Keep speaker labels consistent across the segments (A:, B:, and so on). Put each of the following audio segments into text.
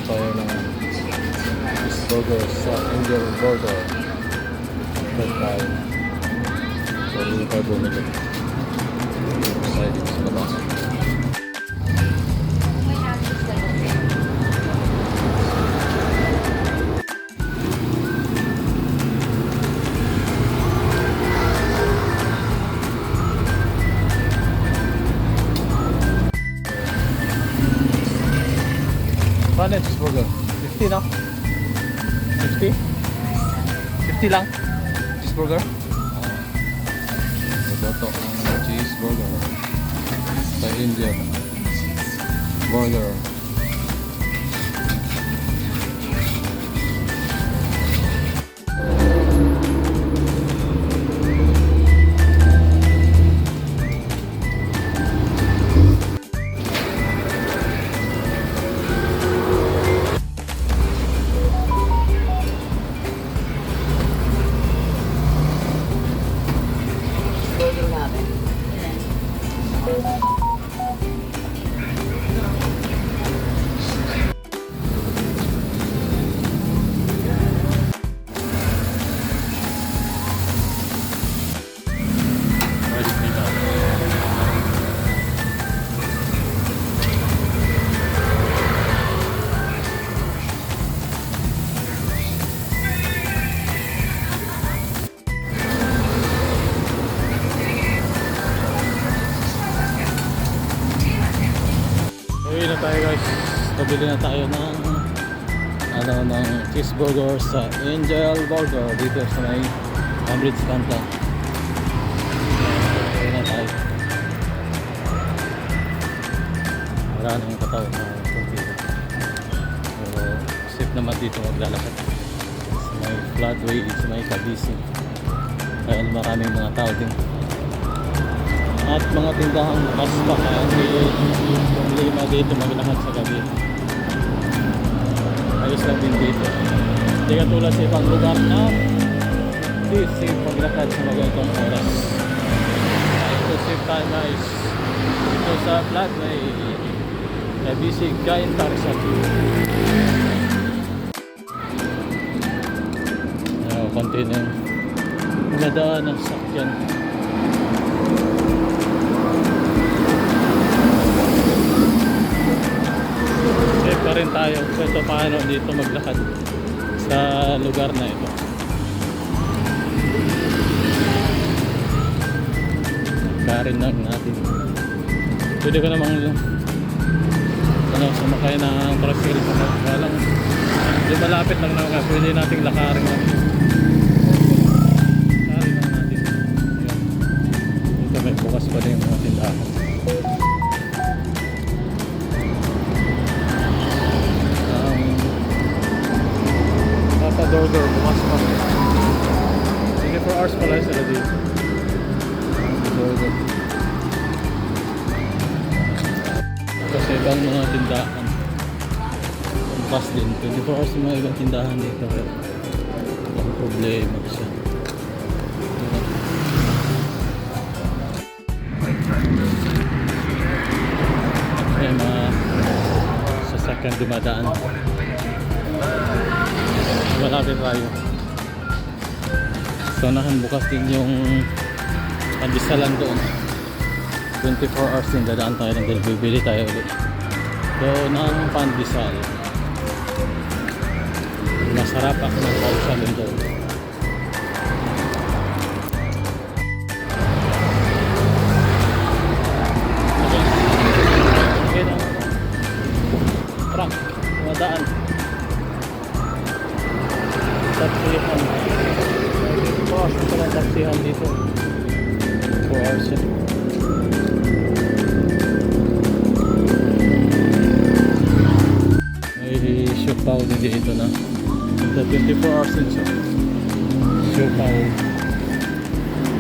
A: tayo ng burger sa Angel Burger. First time. So, hindi tayo bumili. Excited sa labas. Paano yung cheeseburger? 50 na? 50? 50 lang? Cheeseburger? Ito ang cheeseburger sa Indian burger. Uwi na tayo guys. Pabili na tayo ng cheeseburger sa Angel Burger dito sa may Cambridge Kanta. Uwi na tayo. Wala nang katawan na computer. Pero safe naman dito maglalakad sa may floodway, sa may Cavite. Kaya maraming mga tao din. At mga tindahang bukas pa kaya problema dito maglakad sa gabi. Ayos lang din dito. Hindi katulad sa ibang lugar na hindi safe maglakad sa magandang oras. Ito safe tayo guys. Ito sa flat may busy kain Tarzan. Continue nadaan ng sakyan. Safe pa rin tayo. So ito paano dito maglakad sa lugar na ito. Karin lang natin. Pwede ko namang sumakay ng tricycle sa walang di malapit lang naman. Pwede nating lakarin lang. Lakarin lang natin. Ito may bukas pa rin yung mga tindahan. Burger, bukas pa. 24 hours pala sila dito. Burger. Kasi ibang mga tindahan. Bukas din. 24 hours yung mga ibang tindahan dito. Pero walang problema siya. May mga sasakyan dumadaan. Malapit tayo. Sanahan bukas din yung pandisalan doon. 24 hours din dadaan tayo dahil bibili tayo ulit doon ang pandesal. Masarap ako ng pandesal doon. Okay na. Truck madaan. Taksihan. Bukas ito lang taksihan dito. 4 hours yun. May siopaw din dito na. Ito 24 hours din siya. Siopaw.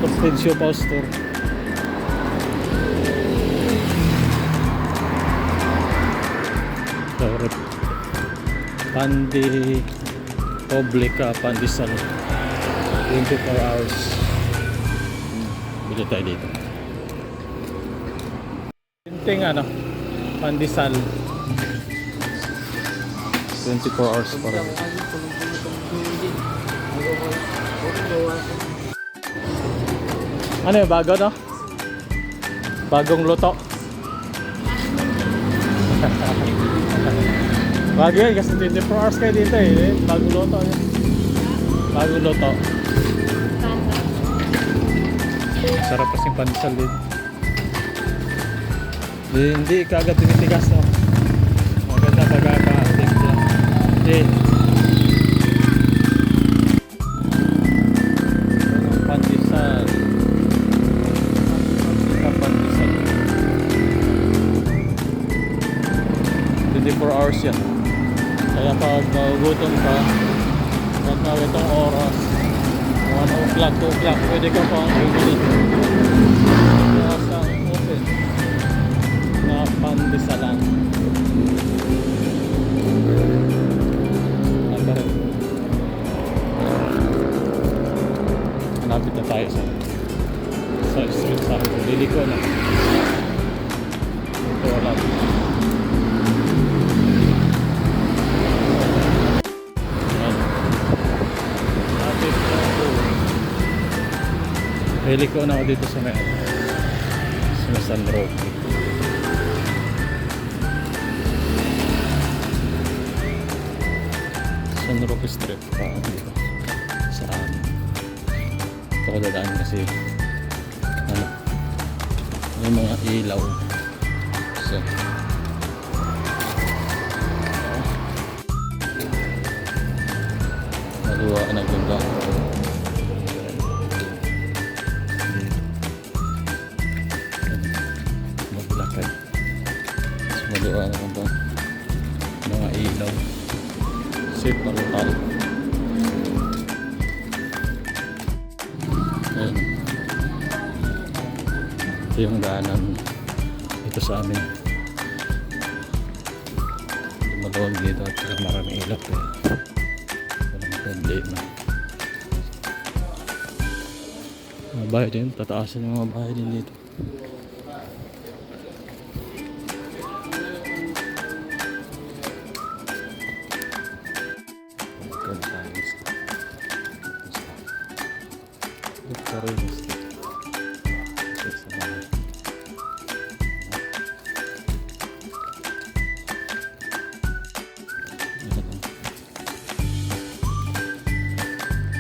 A: Toasted siopaw store. Pandi Publica Pandesal 24 hours. Bili tayo dito. Tinting ano, pandesal. 24 hours pa rin. Ano yung bago, no? Bagong luto. Bago yan kasi 24 hours kayo dito eh. Bagong luto yun. Bagong luto. Sarap kasing pandesal din. Hindi kagad tinitigas, no? Maganda pagkaka-timpla. Hindi. Pandesal. Pandesal. 24 hours yan. Kaya pag gutom ka, pagka itong oras, 1 o'clock, 2 o'clock, pwede ka pang bumili. Kaya sa open na pandesalan. Ito rin. Malapit na tayo sa street sa liliko na. Ito wala. Liliko na ako dito sa San Roque. San Roque Street pa dito sa amin. Ito ko dadaan kasi ano, yung mga ilaw. So maluwa na ganda. Maluwa na ba mga ilaw, safe na lokal. Ayan. Ito yung daanan ito sa amin. Maluwag dito at maraming ilaw eh. Walang problema. Mga bahay din, tataasan yung mga bahay din dito.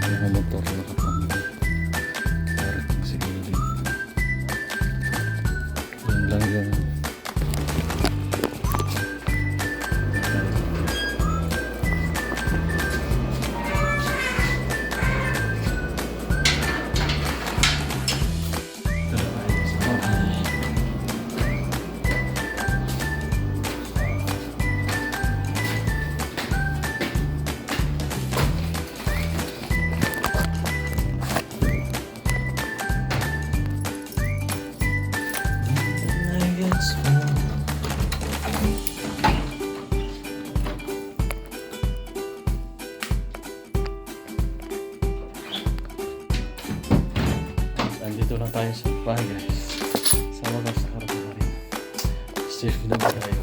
A: Mga motor na kapamilya. Parating si Gilin. Yan lang yung Andito lang tayo sa bahay guys. Sa wagas nakarating na rin. Safe na ba tayo?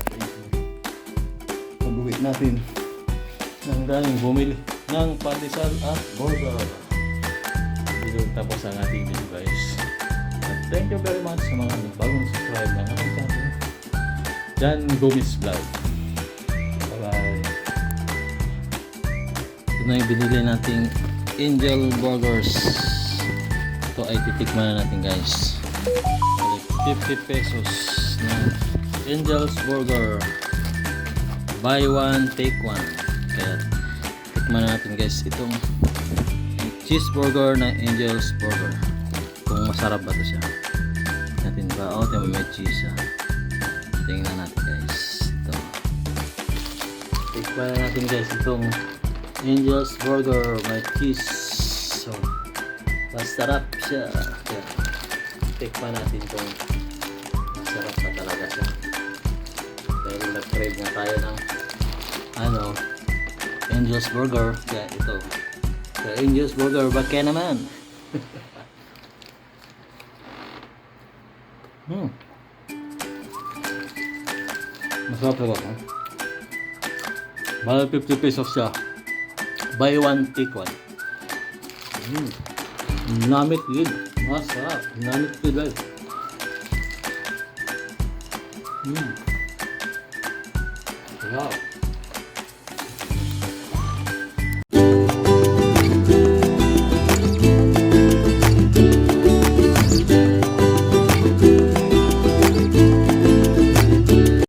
A: Pag-uwi natin nang galing bumili ng pandesal at burger. Dito tapos ang ating video guys. At thank you very much sa mga bagong subscribe na naman sa atin. Jan Gomez Vlog. Bye bye. Ito na yung binili nating Angel Burgers. Ito ay titikman na natin guys. 50 pesos na Angel's Burger. Buy one, take one. Kaya tikman na natin guys itong cheeseburger na Angel's Burger. Kung masarap ba ito siya. Natin ba? O, ito may cheese ha. Tingnan natin guys. Ito. Tikman na natin guys itong Angel's Burger may cheese. So, masarap siya. Kaya, tikman natin itong masarap na talaga siya. Dahil nag-crave na tayo ng Angel's Burger. Kaya ito. Sa Angel's Burger, bakit naman? Masarap talaga. Bali 50 pesos siya. Buy one, take one. Namit din. Masarap. Namit din guys. Wow.